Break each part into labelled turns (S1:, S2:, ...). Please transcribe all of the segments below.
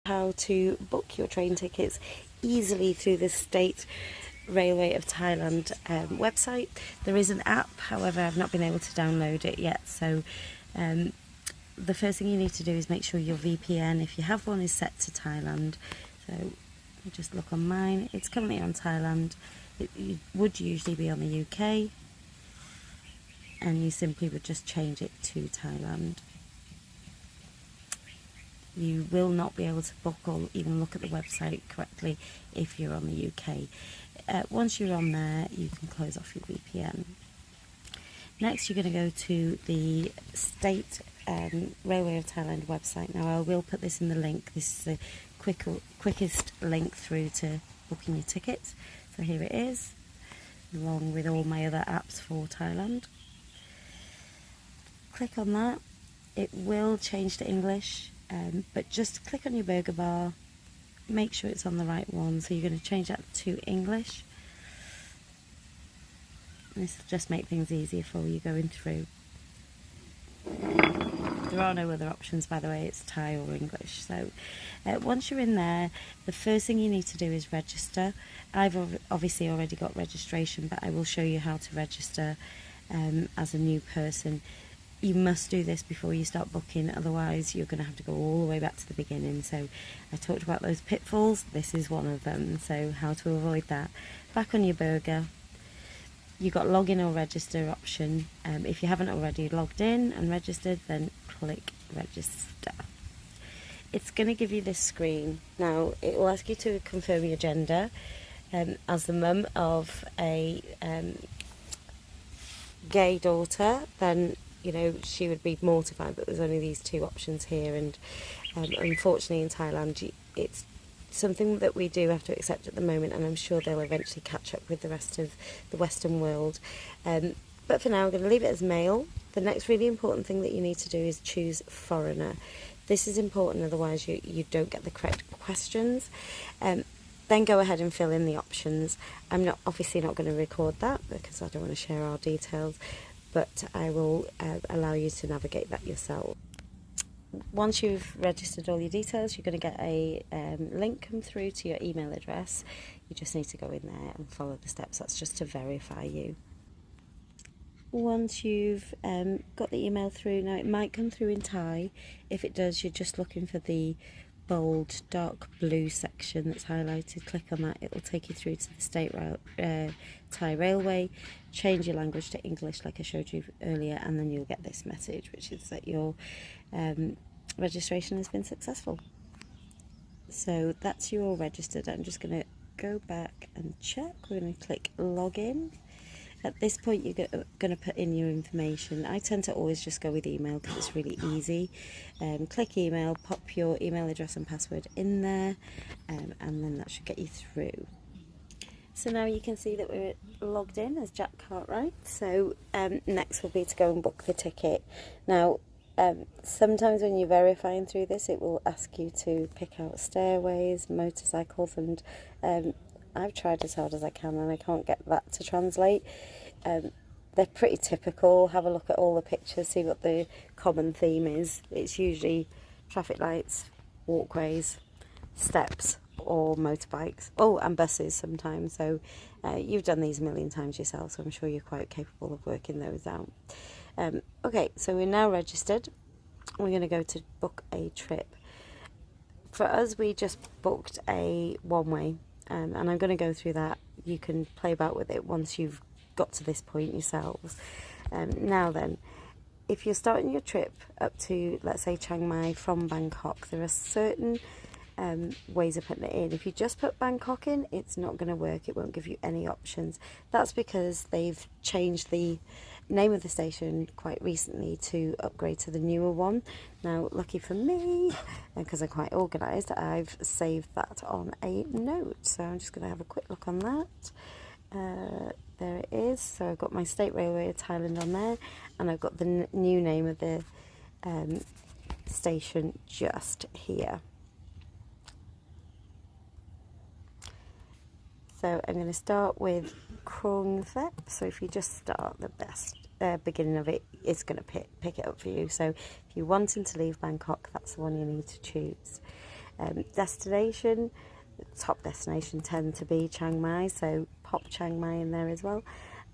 S1: how to book your train tickets easily through the State Railway of Thailand website. There is an app, however I've not been able to download it yet, so the first thing you need to do is make sure your VPN, if you have one, is set to Thailand. So you just look on mine, it's currently on Thailand. It would usually be on the UK, and you simply would just change it to Thailand. You will not be able to book or even look at the website correctly if you're on the UK. Once you're on there, you can close off your VPN. Next, you're going to go to the State Railway of Thailand website. Now, I will put this in the link. This is the quickest link through to booking your tickets. So here it is, along with all my other apps for Thailand. Click on that. It will change to English. But just click on your burger bar, make sure it's on the right one. So you're going to change that to English. This will just make things easier for you going through. There are no other options, by the way, it's Thai or English. So once you're in there, the first thing you need to do is register. I've obviously already got registration, but I will show you how to register as a new person. You must do this before you start booking, otherwise you're going to have to go all the way back to the beginning. So I talked about those pitfalls, this is one of them, so how to avoid that. Back on your burger, you've got login or register option. If you haven't already logged in and registered, then click register. It's going to give you this screen. Now it will ask you to confirm your gender. As the mum of a gay daughter, then you know, she would be mortified that there's only these two options here, and unfortunately in Thailand it's something that we do have to accept at the moment, and I'm sure they'll eventually catch up with the rest of the Western world. But for now I'm going to leave it as male. The next really important thing that you need to do is choose foreigner. This is important, otherwise you don't get the correct questions. Then go ahead and fill in the options. I'm obviously not going to record that because I don't want to share our details, but I will allow you to navigate that yourself. Once you've registered all your details, you're going to get a link come through to your email address. You just need to go in there and follow the steps. That's just to verify you. Once you've got the email through, now it might come through in Thai. If it does, you're just looking for the bold dark blue section that's highlighted. Click on that, it will take you through to the State Thai Railway. Change your language to English like I showed you earlier, and then you'll get this message, which is that your registration has been successful. So that's you all registered. I'm just going to go back and check. We're going to click login. At this point you're going to put in your information. I tend to always just go with email because it's really easy. Click email, pop your email address and password in there, and then that should get you through. So now you can see that we're logged in as Jack Cartwright. So next will be to go and book the ticket. Now sometimes when you're verifying through this, it will ask you to pick out stairways, motorcycles, and I've tried as hard as I can and I can't get that to translate. They're pretty typical. Have a look at all the pictures, see what the common theme is. It's usually traffic lights, walkways, steps, or motorbikes. Oh, and buses sometimes. So you've done these a million times yourself, so I'm sure you're quite capable of working those out. Okay, so we're now registered. We're going to go to book a trip. For us, we just booked a one-way. And I'm going to go through that. You can play about with it once you've got to this point yourselves. Now then, if you're starting your trip up to, let's say, Chiang Mai from Bangkok, there are certain ways of putting it in. If you just put Bangkok in, it's not going to work. It won't give you any options. That's because they've changed the name of the station quite recently to upgrade to the newer one. Now, lucky for me, because I'm quite organised, I've saved that on a note. So I'm just going to have a quick look on that. There it is. So I've got my State Railway of Thailand on there, and I've got the new name of the station just here. So I'm going to start with Krung Thep. So if you just start the beginning of it, it's going to pick it up for you. So if you're wanting to leave Bangkok, that's the one you need to choose. Destination, top destination tend to be Chiang Mai, so pop Chiang Mai in there as well.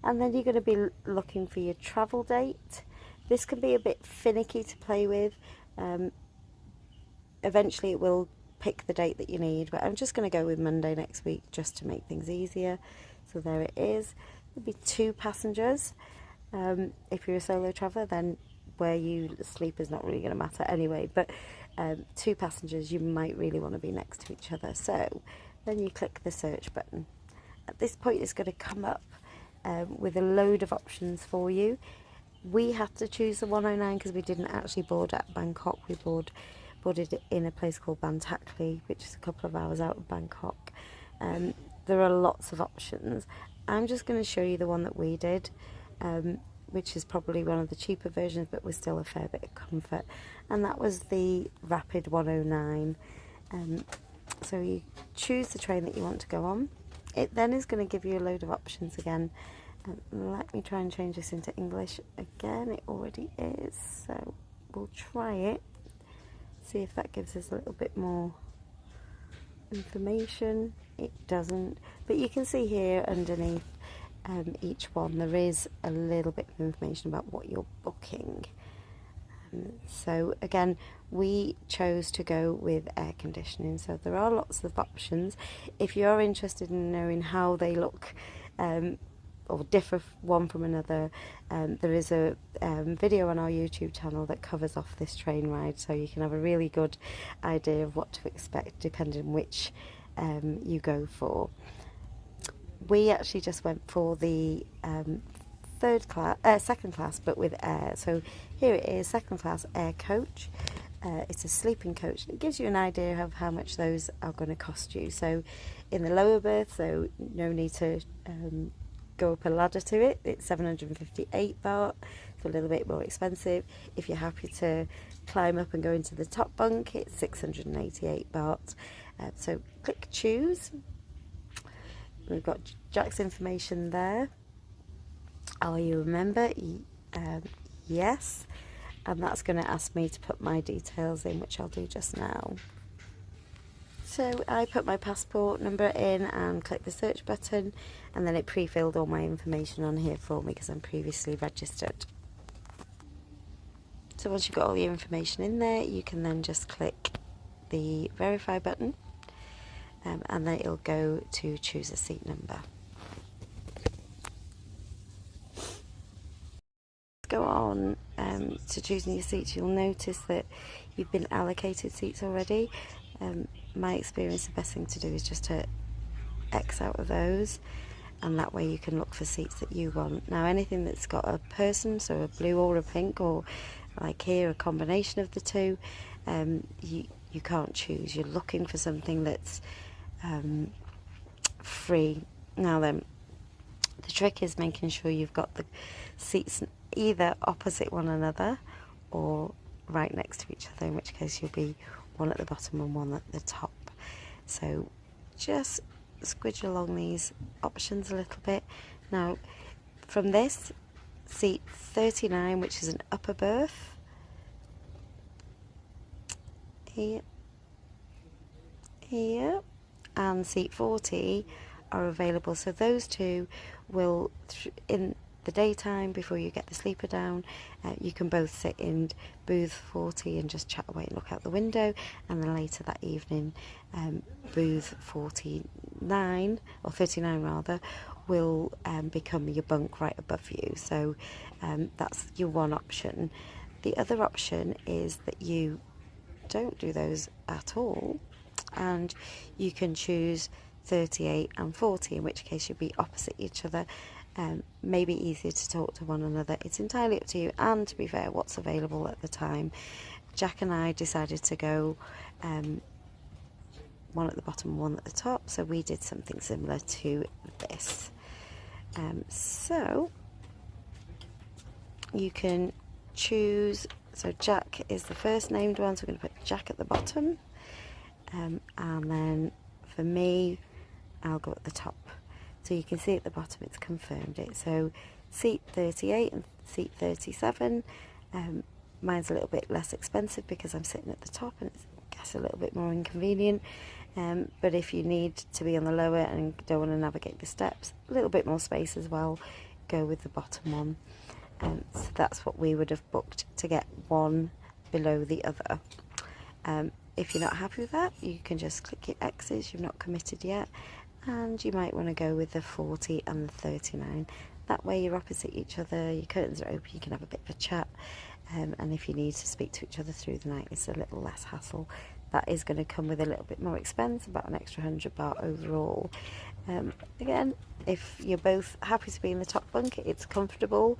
S1: And then you're going to be looking for your travel date. This can be a bit finicky to play with. Eventually it will pick the date that you need, but I'm just going to go with Monday next week just to make things easier. So there it is. There'll be 2 passengers. If you're a solo traveller, then where you sleep is not really going to matter anyway, but 2 passengers, you might really want to be next to each other. So then you click the search button. At this point it's going to come up with a load of options for you. We had to choose the 109 because we didn't actually board at Bangkok. We boarded in a place called Ban Tak Li, which is a couple of hours out of Bangkok. There are lots of options. I'm just going to show you the one that we did, which is probably one of the cheaper versions, but was still a fair bit of comfort. And that was the Rapid 109. So you choose the train that you want to go on. It then is going to give you a load of options again. Let me try and change this into English again. It already is, so we'll try it. See if that gives us a little bit more information. It doesn't, but you can see here underneath each one there is a little bit of information about what you're booking. So again, we chose to go with air conditioning, so there are lots of options. If you're interested in knowing how they look or differ one from another, there is a video on our YouTube channel that covers off this train ride, so you can have a really good idea of what to expect depending on which you go for. We actually just went for the second class, but with air. So here it is, second class air coach. It's a sleeping coach. It gives you an idea of how much those are going to cost you. So in the lower berth, so no need to go up a ladder to it, it's 758 baht, so a little bit more expensive. If you're happy to climb up and go into the top bunk, it's 688 baht. So click choose. We've got Jack's information there. Are you a member? Yes. And that's going to ask me to put my details in, which I'll do just now. So I put my passport number in and click the search button, and then it pre-filled all my information on here for me because I'm previously registered. So once you've got all your information in there, you can then just click the verify button, and then it'll go to choose a seat number. Go on to choosing your seats, you'll notice that you've been allocated seats already. My experience, the best thing to do is just to X out of those, and that way you can look for seats that you want. Now anything that's got a person, so a blue or a pink, or like here a combination of the two, you can't choose. You're looking for something that's free. Now then, the trick is making sure you've got the seats either opposite one another or right next to each other, in which case you'll be one at the bottom and one at the top. So just squidge along these options a little bit. Now from this, seat 39, which is an upper berth, here, and seat 40 are available. So those two will, in the daytime before you get the sleeper down, you can both sit in booth 40 and just chat away and look out the window, and then later that evening booth 49 or 39 rather will become your bunk right above you. So that's your one option. The other option is that you don't do those at all, and you can choose 38 and 40, in which case you'll be opposite each other. Maybe easier to talk to one another. It's entirely up to you, and to be fair, what's available at the time. Jack and I decided to go one at the bottom, one at the top, so we did something similar to this. So you can choose, so Jack is the first named one, so we're going to put Jack at the bottom, and then for me I'll go at the top. So you can see at the bottom it's confirmed it. So seat 38 and seat 37, mine's a little bit less expensive because I'm sitting at the top and it's guess, a little bit more inconvenient. But if you need to be on the lower and don't want to navigate the steps, a little bit more space as well, go with the bottom one. So that's what we would have booked, to get one below the other. If you're not happy with that, you can just click your X's, you've not committed yet, and you might want to go with the 40 and the 39. That way you're opposite each other, your curtains are open, you can have a bit of a chat, and if you need to speak to each other through the night, it's a little less hassle. That is going to come with a little bit more expense, about an extra 100 baht overall. Again, if you're both happy to be in the top bunk, it's comfortable,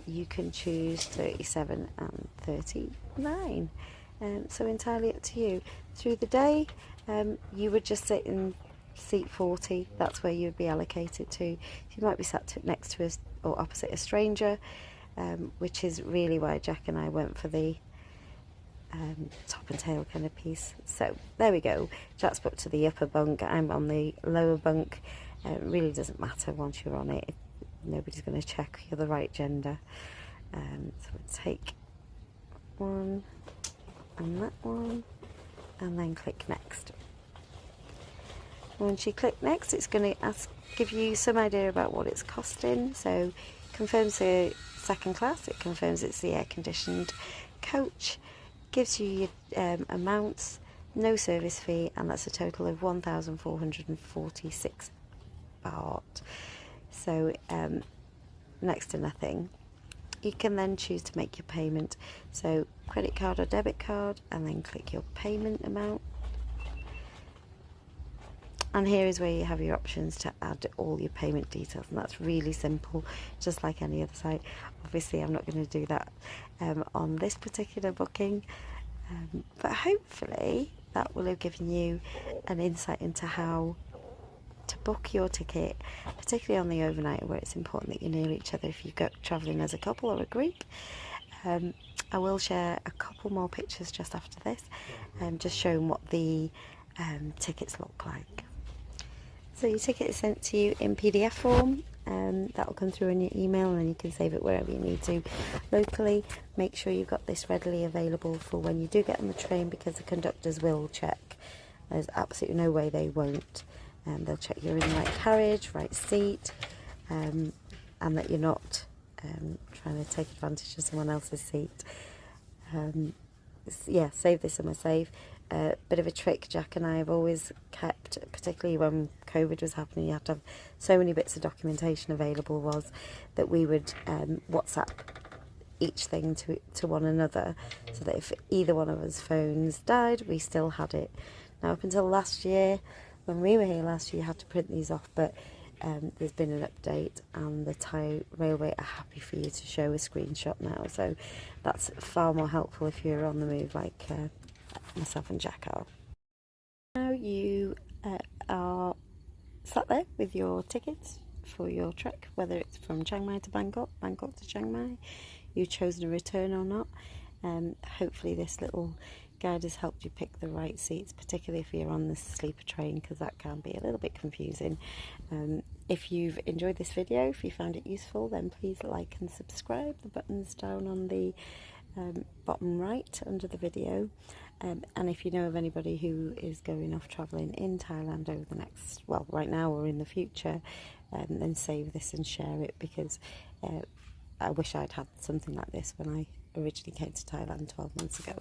S1: you can choose 37 and 39. So entirely up to you. Through the day, you would just sit in seat 40. That's where you would be allocated to. You might be sat next to us or opposite a stranger, which is really why Jack and I went for the top and tail kind of piece. So there we go. Jack's booked to the upper bunk, I'm on the lower bunk. It really doesn't matter once you're on it. Nobody's going to check you're the right gender. So we'll take one and that one, and then click next. Once you click next, it's going to give you some idea about what it's costing. So confirms the second class, it confirms it's the air conditioned coach, gives you your amounts, no service fee, and that's a total of 1,446 baht. So next to nothing. You can then choose to make your payment, so credit card or debit card, and then click your payment amount. And here is where you have your options to add all your payment details, and that's really simple, just like any other site. Obviously I'm not going to do that on this particular booking, but hopefully that will have given you an insight into how to book your ticket, particularly on the overnight, where it's important that you're near each other if you go travelling as a couple or a group. I will share a couple more pictures just after this, just showing what the tickets look like. So your ticket is sent to you in PDF form. That will come through in your email, and then you can save it wherever you need to locally. Make sure you've got this readily available for when you do get on the train, because the conductors will check. There's absolutely no way they won't. They'll check you're in the right carriage, right seat, and that you're not trying to take advantage of someone else's seat. Yeah, save this somewhere safe. Bit of a trick Jack and I have always kept, particularly when COVID was happening, you have to have so many bits of documentation available, was that we would WhatsApp each thing to one another, so that if either one of us phones died, we still had it. Now, up until last year, when we were here last year, you had to print these off, but there's been an update, and the Thai Railway are happy for you to show a screenshot now, so that's far more helpful if you're on the move like myself and Jack are. Now you are sat there with your tickets for your trek, whether it's from Chiang Mai to Bangkok, Bangkok to Chiang Mai, you've chosen a return or not. Hopefully this little guide has helped you pick the right seats, particularly if you're on the sleeper train, because that can be a little bit confusing. If you've enjoyed this video, if you found it useful, then please like and subscribe. The button's down on the bottom right under the video, and if you know of anybody who is going off travelling in Thailand over the next, well, right now or in the future, then save this and share it, because I wish I'd had something like this when I originally came to Thailand 12 months ago.